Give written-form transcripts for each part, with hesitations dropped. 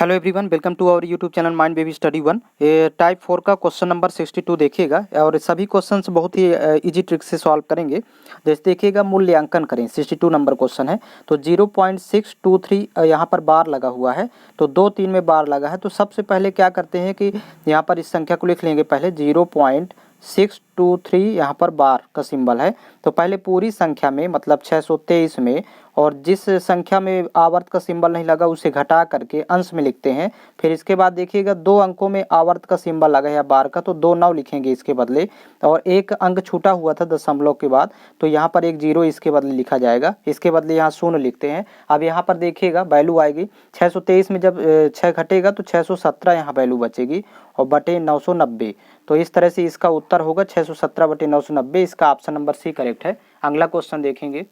Hello everyone, welcome to our YouTube channel mind baby study one. ये type 4 का question number 62 देखिएगा और सभी क्वेश्चंस बहुत ही इजी ट्रिक से सॉल्व करेंगे। जैसे देखिएगा, मूल्यांकन करें। 62 नंबर क्वेश्चन है तो 0.623 यहाँ पर बार लगा हुआ है, तो 2-3 में बार लगा है। तो सबसे पहले क्या करते हैं कि यहाँ पर इस संख्या को लिख लेंगे। पहले 0.623 यहाँ पर बार का सिंबल है, तो पहले पूरी संख्या में मतलब 623 में, और जिस संख्या में आवर्त का सिंबल नहीं लगा उसे घटा करके अंश में लिखते हैं। फिर इसके बाद देखिएगा, 2 अंकों में आवर्त का सिंबल लगा है बार का, तो 2 9 लिखेंगे इसके बदले, और एक अंक छूटा हुआ था दशमलव के बाद, तो यहाँ पर एक 0 इसके बदले लिखा जाएगा। इसके बदले यहाँ 0 लिखते हैं। अब यहाँ पर देखिएगा वैल्यू आएगी 623 में, जब 6 घटेगा तो 617 यहाँ वैल्यू बचेगी और बटे 990। तो इस तरह से इसका उत्तर होगा 617 बटे 990। इसका ऑप्शन नंबर सी करेक्ट है। अगला क्वेश्चन देखेंगे।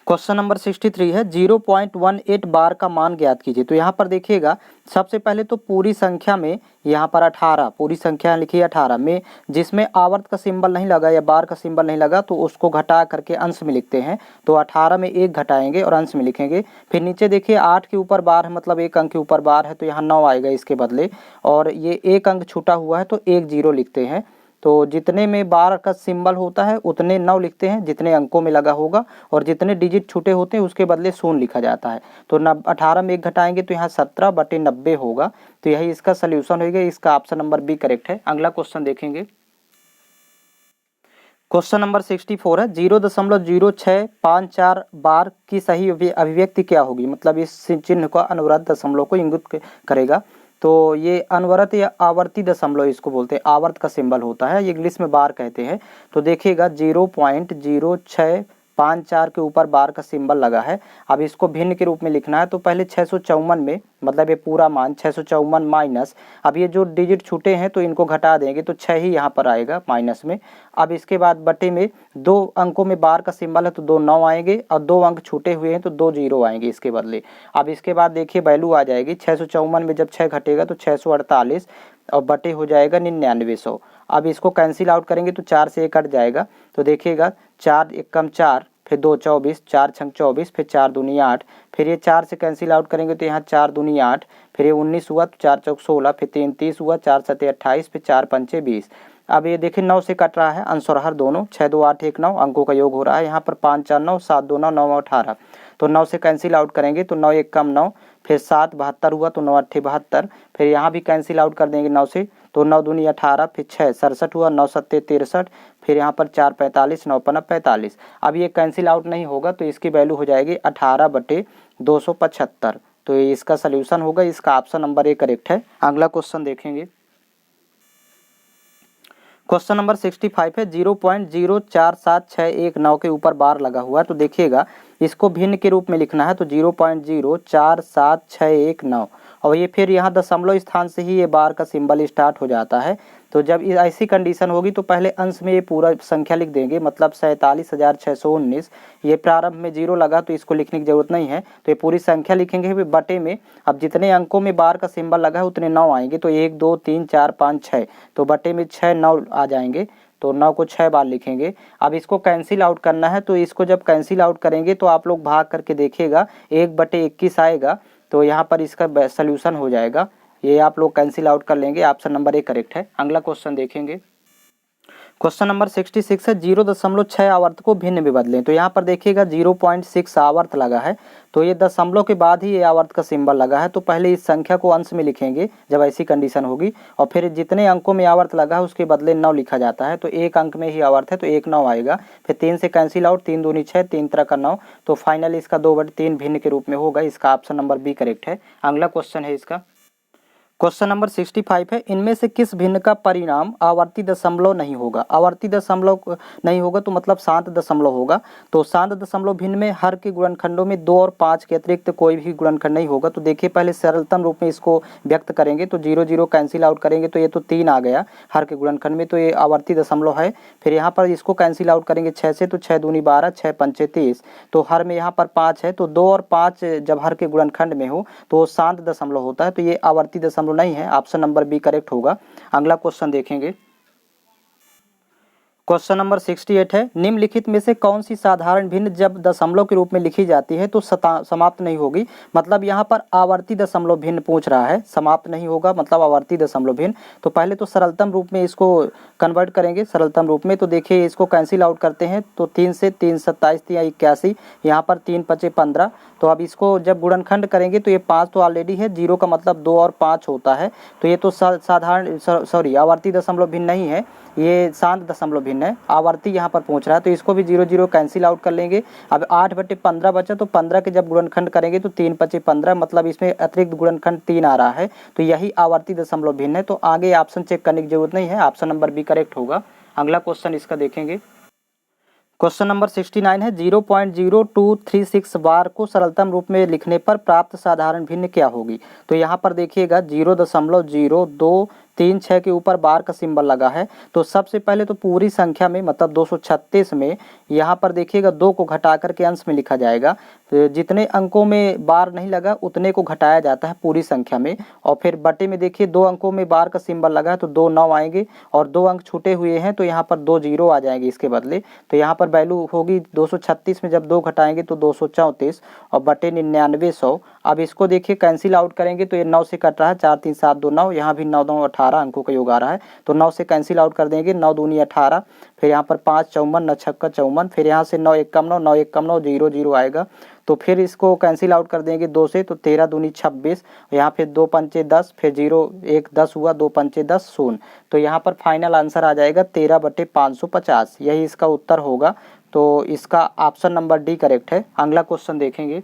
क्वेश्चन नंबर 63 है 0.18 बार का मान ज्ञात कीजिए। तो यहाँ पर देखिएगा, सबसे पहले तो पूरी संख्या में यहाँ पर 18, पूरी संख्या लिखिए 18 में, जिसमें आवर्त का सिंबल नहीं लगा या बार का सिंबल नहीं लगा तो उसको घटा करके अंश में लिखते हैं। तो 18 में 1 घटाएंगे और अंश में लिखेंगे। फिर नीचे देखिए 8 के ऊपर बार है, मतलब 1 अंक के ऊपर बार है, तो यहाँ 9 आएगा इसके बदले, और ये 1 अंक छूटा हुआ है तो 1 0 लिखते हैं। तो जितने में बार का सिंबल होता है उतने 9 लिखते हैं जितने अंकों में लगा होगा, और जितने डिजिट छूटे होते हैं उसके बदले 0 लिखा जाता है। तो 18 में 1 घटाएंगे तो यहाँ 17 बटे 90 होगा। तो यही इसका सोल्यूशन होगा। इसका ऑप्शन नंबर बी करेक्ट है। अगला क्वेश्चन देखेंगे। क्वेश्चन नंबर 64 है 0.0654 बार की सही अभिव्यक्ति क्या होगी। मतलब इस चिन्ह का अनुवृत्त दशमलव को इंगित करेगा। तो ये अनवरत या आवर्ती दशमलव इसको बोलते हैं, आवर्त का सिंबल होता है, ये इंग्लिश में बार कहते हैं। तो देखिएगा 0.0654 के ऊपर बार का सिंबल लगा है। अब इसको भिन्न के रूप में लिखना है, तो पहले 654 में, मतलब ये पूरा मान 654 माइनस, अब ये जो डिजिट छूटे हैं तो इनको घटा देंगे तो 6 ही यहाँ पर आएगा माइनस में। अब इसके बाद बटे में 2 अंकों में बार का सिंबल है तो 2 9 आएंगे, और 2 अंक छूटे हुए हैं तो 2 0 आएंगे इसके बदले। अब इसके बाद देखिए वैल्यू आ जाएगी 654 में जब 6 घटेगा तो 648 और बटे हो जाएगा 9900। अब इसको कैंसिल आउट करेंगे तो 4 से 1 कट जाएगा। तो देखिएगा 4 1 कम 4, फिर 2 24, 4 6 24, फिर 4 दूनी 8, फिर ये 4 से कैंसिल आउट करेंगे तो यहाँ 4 दूनी 8, फिर ये 19 हुआ तो 4 चौक 16, फिर 3 30 हुआ, 4 7 28, फिर 4 पंचे 20। अब ये देखिए 9 से कट रहा है, अंश और हर दोनों, 6 2 8 1 9 अंकों का योग हो रहा है। यहाँ पर 5 4 9, 7 2 9, 9 18, तो 9 से कैंसिल आउट करेंगे तो 9 1 कम 9, फिर 7 72 हुआ तो 9 8 72, फिर यहाँ भी कैंसिल आउट कर देंगे 9 से, तो 9 दूनी 18, फिर 6 67 हुआ, 9 7 63, फिर यहाँ पर 4 45, 9 5 45। अब ये कैंसिल आउट नहीं होगा तो इसकी वैल्यू हो जाएगी 18 बटे 275। तो ये इसका सोल्यूशन होगा। इसका ऑप्शन नंबर ए करेक्ट है। अगला क्वेश्चन देखेंगे। क्वेश्चन नंबर 65 है 0.047619 के ऊपर बार लगा हुआ है। तो देखिएगा, इसको भिन्न के रूप में लिखना है, तो 0.047619, और ये फिर यहाँ दशमलव स्थान से ही ये बार का सिंबल स्टार्ट हो जाता है। तो जब ऐसी कंडीशन होगी तो पहले अंश में ये पूरा संख्या लिख देंगे, मतलब 47,619। ये प्रारंभ में 0 लगा तो इसको लिखने की जरूरत नहीं है, तो ये पूरी संख्या लिखेंगे। फिर बटे में अब जितने अंकों में बार का सिंबल लगा है उतने 9 आएंगे, तो 1 2 3 4 5 6, तो बटे में 6 9 आ जाएंगे, तो 9 को 6 बार लिखेंगे। अब इसको कैंसिल आउट करना है, तो इसको जब कैंसिल आउट करेंगे तो आप लोग भाग करके देखिएगा 1 बटे 21 आएगा, तो यहाँ पर इसका सोल्यूशन हो जाएगा। ये आप लोग कैंसिल आउट कर लेंगे। ऑप्शन नंबर ए करेक्ट है। अगला क्वेश्चन देखेंगे। क्वेश्चन नंबर 66 है 0.6 आवर्त को भिन्न में बदलें। तो यहाँ पर देखिएगा 0.6 आवर्त लगा है, तो ये दशमलव के बाद ही ये आवर्त का सिंबल लगा है, तो पहले इस संख्या को अंश में लिखेंगे जब ऐसी कंडीशन होगी, और फिर जितने अंकों में आवर्त लगा है उसके बदले 9 लिखा जाता है। तो 1 अंक में ही आवर्त है तो 1 9 आएगा, फिर 3 से कैंसिल आउट, 3 दूनी 6, 3 3 का 9, तो फाइनल इसका 2/3 भिन्न के रूप में होगा। इसका ऑप्शन नंबर बी करेक्ट है। अगला क्वेश्चन है इसका। क्वेश्चन नंबर 65 है इनमें से किस भिन्न का परिणाम आवर्ती दशमलव नहीं होगा। आवर्ती दशमलव नहीं होगा तो मतलब शांत दशमलव होगा। तो शांत दशमलव भिन्न में हर के गुणनखंडों में 2 और 5 के अतिरिक्त कोई भी गुणनखंड नहीं होगा। तो देखिए पहले सरलतम रूप में इसको व्यक्त करेंगे, तो 0 0 कैंसिल आउट करेंगे तो ये तो 3 आ गया हर के गुणनखंड में, तो ये आवर्ती दशमलव है। फिर यहाँ पर इसको कैंसिल आउट करेंगे 6 से, तो 6 दूनी 12, 6 पंचे 30, तो हर में यहाँ पर 5 है, तो 2 और 5 जब हर के गुणनखंड में हो तो शांत दशमलव होता है, तो ये आवर्ती दशमलव नहीं है। ऑप्शन नंबर बी करेक्ट होगा। अगला क्वेश्चन देखेंगे। क्वेश्चन नंबर 68 है, निम्नलिखित में से कौन सी साधारण भिन्न जब दशमलव के रूप में लिखी जाती है तो समाप्त नहीं होगी। मतलब यहाँ पर आवर्ती दशमलव भिन्न पूछ रहा है, समाप्त नहीं होगा मतलब आवर्ती दशमलव भिन्न। तो पहले तो सरलतम रूप में इसको कन्वर्ट करेंगे सरलतम रूप में। तो देखिए इसको कैंसिल आउट करते हैं तो 3 से 3 27 3 81, यहाँ पर 3 5 15। तो अब इसको जब गुणनखंड करेंगे तो ये 5 तो ऑलरेडी है, 0 का मतलब 2 और 5 होता है। तो ये तो साधारण सॉरी आवर्ती दशमलव भिन्न नहीं है, ये शांत दशमलव भिन्न है। आवर्ती यहाँ पर पूछ रहा है तो इसको भी 0 0 कैंसिल आउट कर लेंगे। अब 8/15 बचा तो 15 के जब गुणनखंड करेंगे तो 3 5 15, मतलब इसमें अतिरिक्त गुणनखंड 3 आ रहा है। तो यही आवर्ती दशमलव भिन्न है। तो आगे ऑप्शन चेक करने की जरूरत नहीं है, ऑप्शन नंबर बी करेक्ट होगा। अगला क्वेश्चन इसका देखेंगे। क्वेश्चन नंबर 69 है, 0.0236 बार को सरलतम रूप में लिखने पर प्राप्त साधारण भिन्न क्या होगी। तो यहाँ पर देखिएगा 0.0236 के ऊपर बार का सिंबल लगा है। तो सबसे पहले तो पूरी संख्या में मतलब 236 में यहाँ पर देखिएगा 2 को घटा करके अंश में लिखा जाएगा। जितने अंकों में बार नहीं लगा उतने को घटाया जाता है पूरी संख्या में। और फिर बटे में देखिए 2 अंकों में बार का सिंबल लगा है तो 2 9 आएंगे, और 2 अंक छूटे हुए हैं तो यहाँ पर 2 0 आ जाएंगे इसके बदले। तो यहाँ पर वैल्यू होगी 236 में जब 2 घटाएंगे तो 234 और बटे 9900। अब इसको देखिए कैंसिल आउट करेंगे तो ये 9 से कट रहा है, 4 3 7 2 9, यहाँ भी 9 9 18 अंकों का योग आ रहा है। तो 9 से कैंसिल आउट कर देंगे, 9 दूनी 18, फिर यहाँ पर 5 54, 9 छक्का 54, फिर यहाँ से 9 1 कम 9, 9 1 कम 9, 0 0 आएगा। तो फिर इसको कैंसिल आउट कर देंगे 2 से, तो 13 दूनी 26, यहाँ फिर 2 पंचे 10, फिर 0 1 10 हुआ, 2 पंचे 10 0। तो यहाँ पर फाइनल आंसर आ जाएगा 13/550, यही इसका उत्तर होगा। तो इसका ऑप्शन नंबर डी करेक्ट है। अगला क्वेश्चन देखेंगे।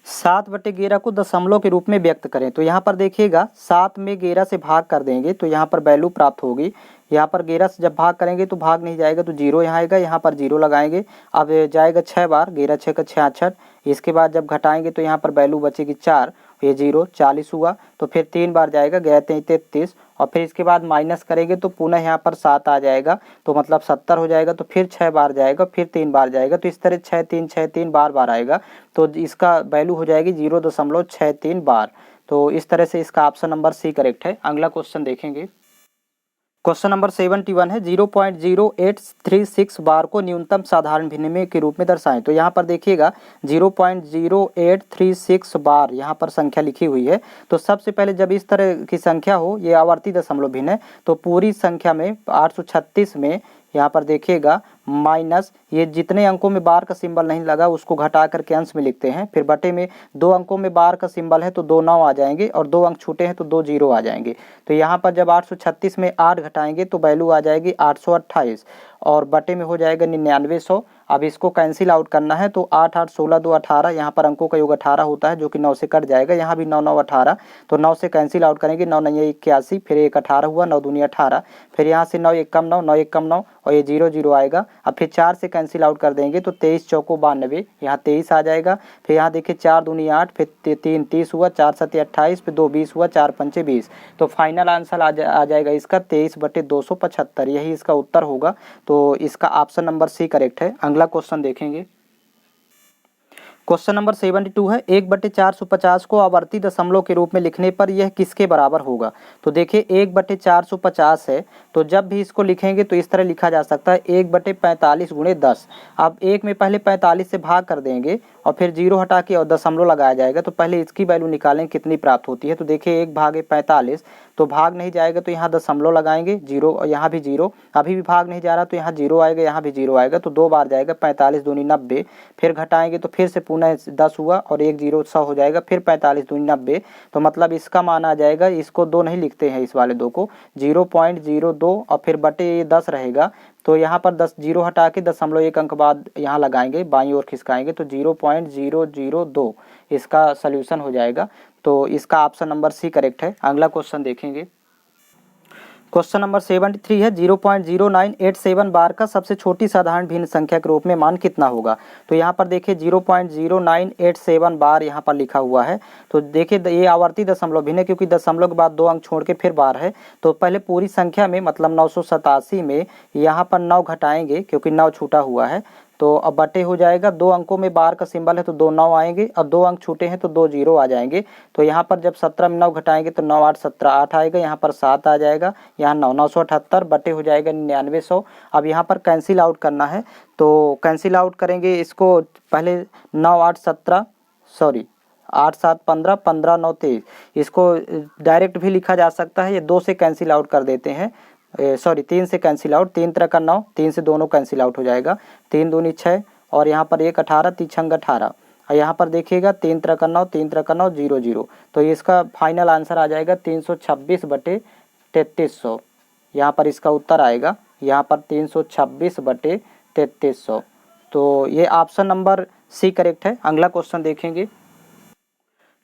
7/11 को दशमलव के रूप में व्यक्त करें। तो यहाँ पर देखिएगा 7 में 11 से भाग कर देंगे तो यहाँ पर वैल्यू प्राप्त होगी। यहाँ पर 11 से जब भाग करेंगे तो भाग नहीं जाएगा तो 0 यहाँ आएगा, यहाँ पर 0 लगाएंगे। अब जाएगा 6 बार, 11 6 का 66। इसके बाद जब घटाएंगे तो यहाँ पर वैल्यू बचेगी 4, ये 0 40 हुआ। तो फिर 3 बार जाएगा, 11 3 33, और फिर इसके बाद माइनस करेंगे तो पुनः यहाँ पर 7 आ जाएगा, तो मतलब 70 हो जाएगा। तो फिर 6 बार जाएगा, फिर 3 बार जाएगा, तो इस तरह 6 3 6 3 बार बार आएगा। तो इसका वैल्यू हो जाएगी 0.63 बार। तो इस तरह से इसका ऑप्शन नंबर सी करेक्ट है। अगला क्वेश्चन देखेंगे। क्वेश्चन नंबर 71 है, 0.0836 बार को न्यूनतम साधारण भिन्न के रूप में दर्शाएं। तो यहाँ पर देखिएगा 0.0836 बार यहाँ पर संख्या लिखी हुई है। तो सबसे पहले जब इस तरह की संख्या हो, ये आवर्ती दशमलव भिन्न है, तो पूरी संख्या में 836 में यहाँ पर देखिएगा माइनस ये जितने अंकों में बार का सिंबल नहीं लगा उसको घटा करके अंश में लिखते हैं। फिर बटे में 2 अंकों में बार का सिंबल है तो 2 9 आ जाएंगे, और 2 अंक छूटे हैं तो 2 0 आ जाएंगे। तो यहाँ पर जब 836 में 8 घटाएंगे तो वैल्यू आ जाएगी 828, और बटे में हो जाएगा 9900। अब इसको कैंसिल आउट करना है तो 8 8 16 2 18, यहाँ पर अंकों का योग 18 होता है जो कि 9 से कट जाएगा, यहाँ भी 9 9 18। तो 9 से कैंसिल आउट करेंगे, 9 9 81, फिर 1 18 हुआ, 9 दूनी 18, फिर यहाँ से 9 1 कम 9, 9 1 कम 9, और ये 0 0 आएगा। अब फिर 4 से कैंसिल आउट कर देंगे तो 23 चौको 92, यहाँ 23 आ जाएगा। फिर यहाँ देखिए 4 दूनी 8, फिर 3 30 हुआ, 4 7 28, फिर 2 20 हुआ, 4 पंचे 20। तो फाइनल आंसर आ जाएगा इसका 23/275, यही इसका उत्तर होगा। तो इसका ऑप्शन नंबर सी करेक्ट है। अगला क्वेश्चन देखेंगे। क्वेश्चन नंबर 72 है, 1/450 को आवर्ती दशमलव के रूप में लिखने पर यह किसके बराबर होगा। तो देखिए 1/450 है, तो जब भी इसको लिखेंगे तो इस तरह लिखा जा सकता है 1/45 × 10। अब 1 में पहले 45 से भाग कर देंगे और फिर 0 हटा के और दशमलव लगाया जाएगा। तो पहले इसकी वैल्यू निकालें कितनी प्राप्त होती है। तो देखिए 1/45, तो भाग नहीं जाएगा तो यहाँ दशमलव लगाएंगे, 0, और यहाँ भी 0, अभी भी भाग नहीं जा रहा तो यहाँ 0 आएगा, यहाँ भी 0 आएगा। तो 2 बार जाएगा, 45 दूनी 90, फिर घटाएंगे तो फिर से पुनः 10 हुआ और 1 0 100 हो जाएगा, फिर 45 दूनी 90। तो मतलब इसका मान आ जाएगा, इसको 2 नहीं लिखते हैं इस वाले 2 को, 0.02 और फिर बटे 10 रहेगा। तो यहाँ पर 10 0 हटा के 0.1 अंक बाद यहाँ लगाएंगे, बाईं ओर खिसकाएंगे तो 0.002 इसका सल्यूशन हो जाएगा। तो इसका ऑप्शन नंबर सी करेक्ट है। अगला क्वेश्चन देखेंगे। क्वेश्चन नंबर 73 है, 0.0987 बार का सबसे छोटी साधारण भिन्न संख्या के रूप में मान कितना होगा। तो यहाँ पर देखिए 0.0987 बार यहाँ पर लिखा हुआ है। तो देखिए ये आवर्ती दशमलव भिन्न है, क्योंकि दशमलव के बाद 2 अंक छोड़ के फिर बार है। तो पहले पूरी संख्या में मतलब 987 में यहाँ पर 9 घटाएंगे क्योंकि 9 छूटा हुआ है। तो अब बटे हो जाएगा, 2 अंकों में बार का सिंबल है तो 2 9 आएंगे, और 2 अंक छूटे हैं तो 2 जीरो आ जाएंगे। तो यहाँ पर जब 17 में 9 घटाएंगे तो 9 8 17 8 आएगा, यहाँ पर 7 आ जाएगा, यहाँ 9 978 बटे हो जाएगा 9900। अब यहाँ पर कैंसिल आउट करना है, तो कैंसिल आउट करेंगे इसको, पहले 9 8 17 सॉरी 8 7 15 15 9 23, इसको डायरेक्ट भी लिखा जा सकता है, ये 2 से कैंसिल आउट कर देते हैं, सॉरी 3 से कैंसिल आउट, 3 3 का 9, 3 से दोनों कैंसिल आउट हो जाएगा, 3 दूनी 6 और यहाँ पर 1 18 3 छंग 18, और यहाँ पर देखिएगा 3 3 का 9 3 3 का 9 0 0, तो इसका फाइनल आंसर आ जाएगा 326 बटे 3300। यहाँ पर इसका उत्तर आएगा, यहाँ पर 326 बटे 3300। तो ये ऑप्शन नंबर सी करेक्ट है। अगला क्वेश्चन देखेंगे।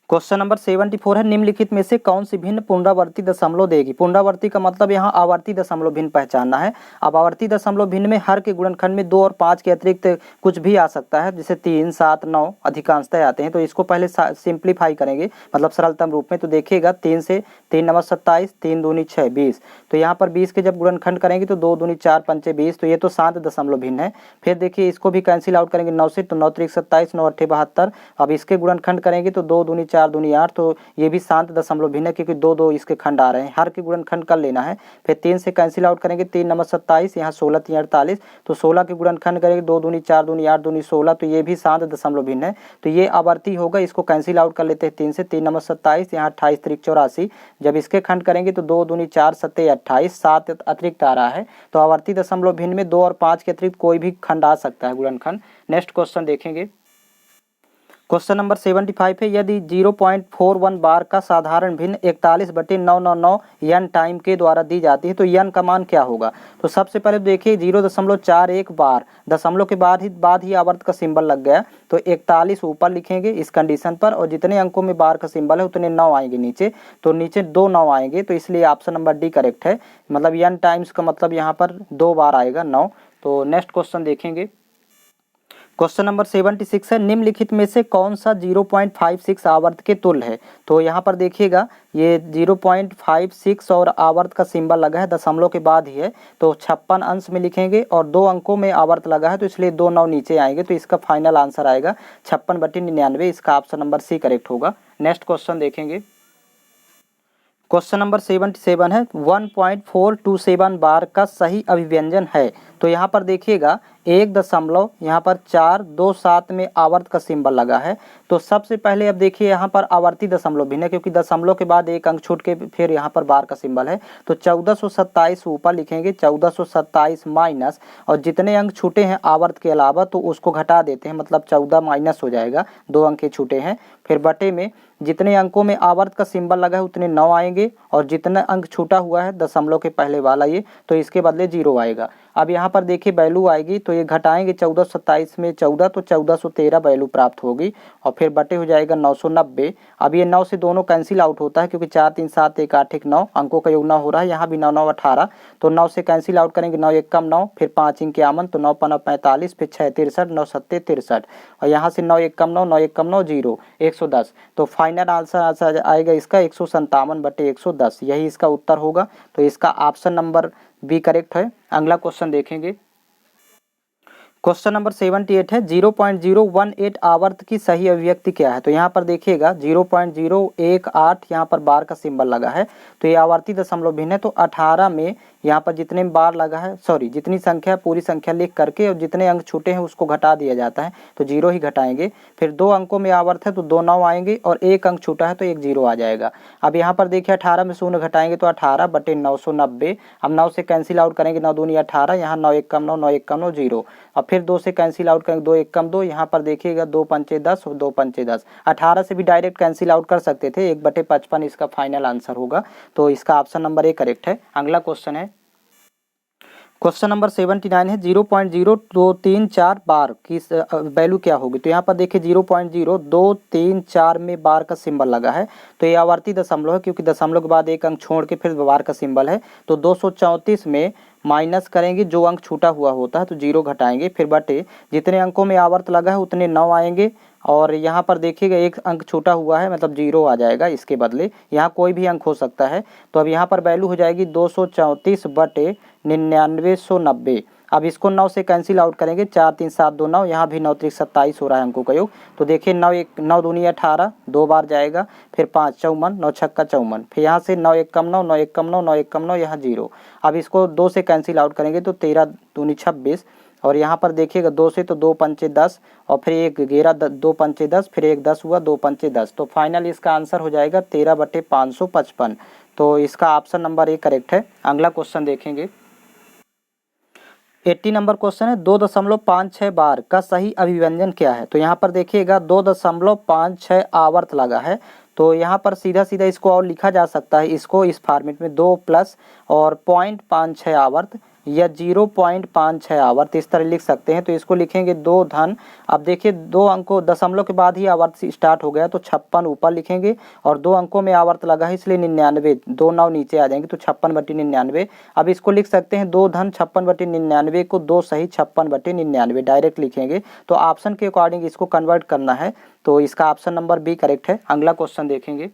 क्वेश्चन नंबर 74 है, निम्नलिखित में से कौन सी भिन्न पुनरावर्ती दशमलव देगी। पुनरावर्ती का मतलब यहाँ आवर्ती दशमलव भिन्न पहचानना है। अब आवर्ती दशमलव भिन्न में हर के गुणनखंड में 2 और 5 के अतिरिक्त कुछ भी आ सकता है, जैसे 3 7 9 अधिकांशतः आते हैं। तो इसको पहले सिंप्लीफाई करेंगे, मतलब सरलतम रूप में। तो देखिएगा 3 से 3 9 27, 3 दूनी 6 20, तो यहाँ पर 20 के जब गुणनखंड करेंगे तो 2 दूनी 4 पंचे 20, तो ये तो शांत दशमलव भिन्न है। फिर देखिए इसको भी कैंसिल आउट करेंगे 9 से, तो 9 3 27 9 8 72। अब इसके गुणनखंड करेंगे तो 2 दूनी 4 दूनी 8, तो ये भी शांत दशमलव भिन्न है, क्योंकि 2 2 इसके खंड आ रहे हैं, हर के गुणनखंड कर लेना है। फिर 3 से कैंसिल आउट करेंगे, 3 9 27, यहाँ 16 3 48, तो 16 के गुणनखंड करेंगे 2 दूनी 4 दूनी 8 दूनी 16, तो ये भी शांत दशमलव भिन्न है, तो ये आवर्ती होगा। इसको कैंसिल आउट कर लेते हैं 3 से, 3 9 27, यहाँ 28 3 84, जब इसके खंड करेंगे तो 2 दूनी 4 7 28, 7 अतिरिक्त आ रहा है। तो आवर्ती दशमलव भिन्न में 2 और 5 के अतिरिक्त कोई भी खंड आ सकता है, गुणनखंड। नेक्स्ट क्वेश्चन देखेंगे। क्वेश्चन नंबर 75 है, यदि 0.41 बार का साधारण भिन्न 41 बटे 999 यन टाइम के द्वारा दी जाती है, तो यन का मान क्या होगा। तो सबसे पहले देखिए 0.41 बार, दशमलव के बाद ही आवर्त का सिंबल लग गया, तो 41 ऊपर लिखेंगे इस कंडीशन पर, और जितने अंकों में बार का सिंबल है उतने 9 आएंगे नीचे, तो नीचे 2 9 आएंगे, तो इसलिए ऑप्शन नंबर डी करेक्ट है। मतलब यन टाइम्स का मतलब यहाँ पर 2 बार आएगा 9। तो नेक्स्ट क्वेश्चन देखेंगे। क्वेश्चन नंबर 76 है, निम्नलिखित में से कौन सा 0.56 आवर्त के तुल्य है। तो यहाँ पर देखिएगा ये 0.56 और आवर्त का सिंबल लगा है, दशमलव के बाद ही है, तो 56 अंश में लिखेंगे, और 2 अंकों में आवर्त लगा है, तो इसलिए 2 9 नीचे आएंगे, तो इसका फाइनल आंसर आएगा 56 बटे 99। इसका ऑप्शन नंबर सी करेक्ट होगा। नेक्स्ट क्वेश्चन देखेंगे। क्वेश्चन नंबर 77 है, 1.427 बार का सही अभिव्यंजन है। तो यहाँ पर देखिएगा 1.427 में आवर्त का सिंबल लगा है, तो सबसे पहले अब देखिए यहाँ पर आवर्ती दशमलव भिन्न है, क्योंकि दशमलव के बाद एक अंक छूट के फिर यहाँ पर बार का सिंबल है, तो 1427 ऊपर लिखेंगे, 1427 माइनस, और जितने अंक छूटे हैं आवर्त के अलावा तो उसको घटा देते हैं, मतलब 14 माइनस हो जाएगा, 2 अंक छूटे हैं। फिर बटे में जितने अंकों में आवर्त का सिंबल लगा है उतने 9 आएंगे, और जितना अंक छूटा हुआ है दशमलव के पहले वाला ये, तो इसके बदले 0 आएगा। अब यहाँ पर देखिए वैल्यू आएगी, तो ये घटाएंगे 1427 में 14, तो 1413 वैल्यू प्राप्त होगी, और फिर बटे हो जाएगा 990। अब ये 9 से दोनों कैंसिल आउट होता है, क्योंकि 4 3 7 1 8 1 9 अंकों का योग 9 हो रहा है, यहाँ भी 9 9 18, तो 9 से कैंसिल आउट करेंगे, 9 1 कम 9, फिर 5 इंक 51, तो 9 5 45, फिर 6 63, 9 7 63, और यहाँ से 9 1 कम 9, 9 1 कम 9 0 110, तो फाइनल आंसर आएगा इसका 157 बटे 110, यही इसका उत्तर होगा। तो इसका ऑप्शन नंबर बी करेक्ट है। अगला क्वेश्चन देखेंगे। क्वेश्चन नंबर 78 है, 0.018 आवर्त की सही अभिव्यक्ति क्या है। तो यहाँ पर देखिएगा 0.018 यहाँ पर बार का सिंबल लगा है, तो ये आवर्ती दशमलव भिन्न है, तो 18 में यहाँ पर जितने बार लगा है, सॉरी जितनी संख्या पूरी संख्या लिख करके और जितने अंक छूटे हैं उसको घटा दिया जाता है, तो 0 ही घटाएंगे। फिर 2 अंकों में आवर्त है तो 2 9 आएंगे, और 1 अंक छूटा है तो 1 0 आ जाएगा। अब यहाँ पर देखिए 18 में 0 घटाएंगे तो 18 बटे 990। अब 9 से कैंसिल आउट करेंगे, 9 दूनी 18, यहाँ 9 1 कम 9, 9 1 कम 9 0। अब फिर 2 से कैंसिल आउट करेंगे, 2 1 कम 2, यहाँ पर देखिएगा 2 पंचे 10 और 2 पंचे 10। 18 से भी डायरेक्ट कैंसिल आउट कर सकते थे, 1 बटे 55 इसका फाइनल आंसर होगा। तो इसका ऑप्शन नंबर ए करेक्ट है। अगला क्वेश्चन है, क्वेश्चन नंबर 79 है, 0.0234 बार की वैल्यू क्या होगी। तो यहाँ पर देखिए 0.0234 में बार का सिंबल लगा है, तो ये आवर्ती दशमलव है, क्योंकि दशमलव के बाद एक अंक छोड़ के फिर बार का सिंबल है, तो 234 में माइनस करेंगे, जो अंक छूटा हुआ होता है तो 0 घटाएंगे, फिर बटे जितने अंकों में आवर्त लगा है उतने 9 आएंगे, और यहाँ पर देखिएगा एक अंक छूटा हुआ है मतलब 0 आ जाएगा, इसके बदले यहाँ कोई भी अंक हो सकता है। तो अब यहाँ पर वैल्यू हो जाएगी 234 बटे 9990। अब इसको 9 से कैंसिल आउट करेंगे, 4 3 7 2 9, यहाँ भी 9 3 27 हो रहा है अंकों का योग। तो देखिए 9 दूनी 18, 2 बार जाएगा, फिर 5 54, 9 छक्का 54, फिर यहाँ से 9 1 कम 9, 9 1 कम 9, 9 1 कम 9, यहाँ 0। अब इसको 2 से कैंसिल आउट करेंगे तो 13 दूनी 26, और यहाँ पर देखिएगा 2 से तो 2 पंचे 10, और फिर 1 11 2 पंचे 10, फिर 1 10 हुआ, 2 पंचे 10। तो फाइनल इसका आंसर हो जाएगा 13/555। तो इसका ऑप्शन नंबर ए करेक्ट है। अगला क्वेश्चन देखेंगे। 80 नंबर क्वेश्चन है, 2.56 बार का सही अभिव्यंजन क्या है। तो यहाँ पर देखिएगा 2.56 आवर्त लगा है, तो यहाँ पर सीधा सीधा इसको और लिखा जा सकता है, इसको इस फॉर्मेट में 2 प्लस और 0.56 आवर्त या 0.56 आवर्त इस तरह लिख सकते हैं। तो इसको लिखेंगे 2 धन, अब देखिए 2 अंकों दशमलव के बाद ही आवर्त स्टार्ट हो गया, तो 56 ऊपर लिखेंगे, और 2 अंकों में आवर्त लगा है इसलिए 99, 2 9 नीचे आ जाएंगे, तो 56/99। अब इसको लिख सकते हैं 2 धन 56/99 को 2 सही 56/99 डायरेक्ट लिखेंगे। तो ऑप्शन के अकॉर्डिंग इसको कन्वर्ट करना है, तो इसका ऑप्शन नंबर बी करेक्ट है। अगला क्वेश्चन देखेंगे।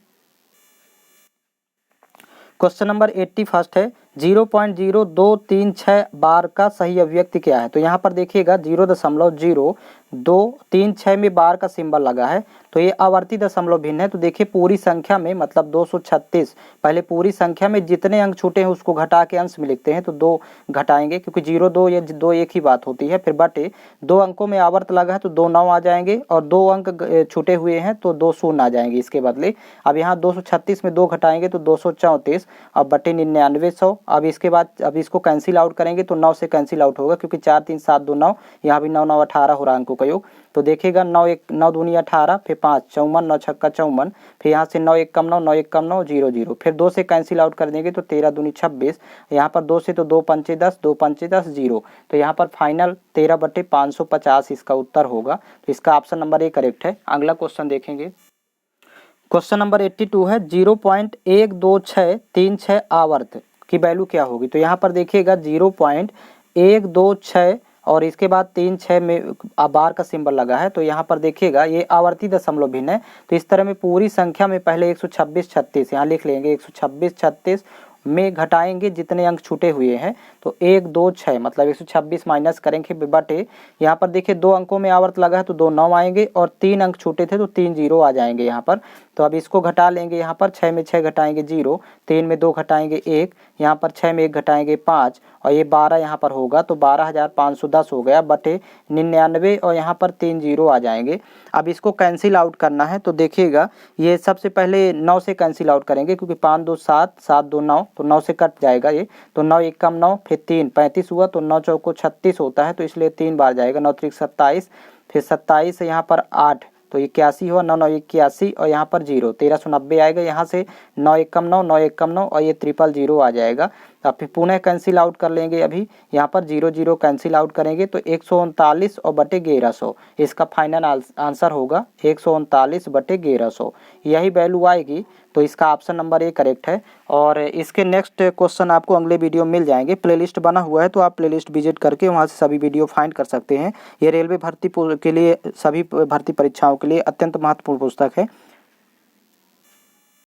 क्वेश्चन नंबर 81 है, 0.0236 बार का सही अभिव्यक्ति क्या है। तो यहाँ पर देखिएगा 0.0236 में बार का सिंबल लगा है, तो ये आवर्ती दशमलव भिन्न है। तो देखिए पूरी संख्या में मतलब 236, पहले पूरी संख्या में जितने अंक छूटे हैं उसको घटा के अंश में लिखते हैं, तो 2 घटाएंगे क्योंकि 0 2 या 2 एक ही बात होती है, फिर बटे 2 अंकों में आवर्त लगा है तो 2 9 आ जाएंगे, और 2 अंक छूटे हुए हैं तो 2 शून्य आ जाएंगे इसके बदले। अब यहाँ 236 में 2 घटाएंगे तो 234, अब बटे 9900। अब इसके बाद अब इसको कैंसिल आउट करेंगे तो 9 से कैंसिल आउट होगा क्योंकि 4 3 7 2 9, यहाँ भी 9 9 18 हो रहा है अंकों का योग। तो देखिएगा 9 दूनी 18, फिर 5 54, 9 छक्का 54, फिर यहाँ से 9 1 कम 9, 9 1 कम 9, 0 0, फिर 2 से कैंसिल आउट कर देंगे तो 13 दूनी 26, यहाँ पर 2 से तो 2 पंचे 10, 2 पंचे 10 0। तो यहाँ पर फाइनल 13/550 इसका उत्तर होगा। तो इसका ऑप्शन नंबर ए करेक्ट है। अगला क्वेश्चन देखेंगे। क्वेश्चन नंबर 82 है, 0.12636 आवर्त की वैल्यू क्या होगी। तो यहाँ पर देखिएगा 0.126 और इसके बाद 36 में बार का सिंबल लगा है, तो यहाँ पर देखिएगा ये आवर्ती दशमलव भिन्न है। तो इस तरह में पूरी संख्या में पहले 126 36 यहाँ लिख लेंगे, 126 36 में घटाएंगे जितने अंक छूटे हुए हैं, तो 1 2 6 मतलब 126 माइनस करेंगे बटे, यहाँ पर देखिए 2 अंकों में आवर्त लगा है तो 2 9 आएंगे, और 3 अंक छूटे थे तो 3 0 आ जाएंगे यहाँ पर। तो अब इसको घटा लेंगे, यहाँ पर 6 में 6 घटाएंगे 0, 3 में 2 घटाएंगे 1, यहाँ पर 6 में 1 घटाएंगे 5, और ये 12 यहाँ पर होगा तो 12,510 हो गया बटे 99, और यहाँ पर 3 0 आ जाएंगे। अब इसको कैंसिल आउट करना है, तो देखिएगा ये सबसे पहले 9 से कैंसिल आउट करेंगे क्योंकि 5 2 7 7 2 9, तो 9 से कट जाएगा ये, तो 9 1 कम 9, फिर 3 35 हुआ, तो 9 चौको 36 होता है, तो इसलिए 3 बार जाएगा, 9 3 27, फिर 27 यहाँ पर 8, तो 81 हुआ, 9 9 81, और यहाँ पर 0 1390 आएगा, यहाँ से 9 1 कम 9, 9 1 कम 9, और ये 000 आ जाएगा। अब फिर पुनः कैंसिल आउट कर लेंगे, अभी यहाँ पर 0 0 कैंसिल आउट करेंगे तो 139 और बटे 1100 इसका फाइनल आंसर होगा, 139 बटे 1100 यही वैल्यू आएगी। तो इसका ऑप्शन नंबर ए करेक्ट है। और इसके नेक्स्ट क्वेश्चन आपको अगले वीडियो में मिल जाएंगे, प्लेलिस्ट बना हुआ है, तो आप प्लेलिस्ट विजिट करके वहाँ से सभी वीडियो फाइंड कर सकते हैं। ये रेलवे भर्ती के लिए, सभी भर्ती परीक्षाओं के लिए अत्यंत महत्वपूर्ण पुस्तक है।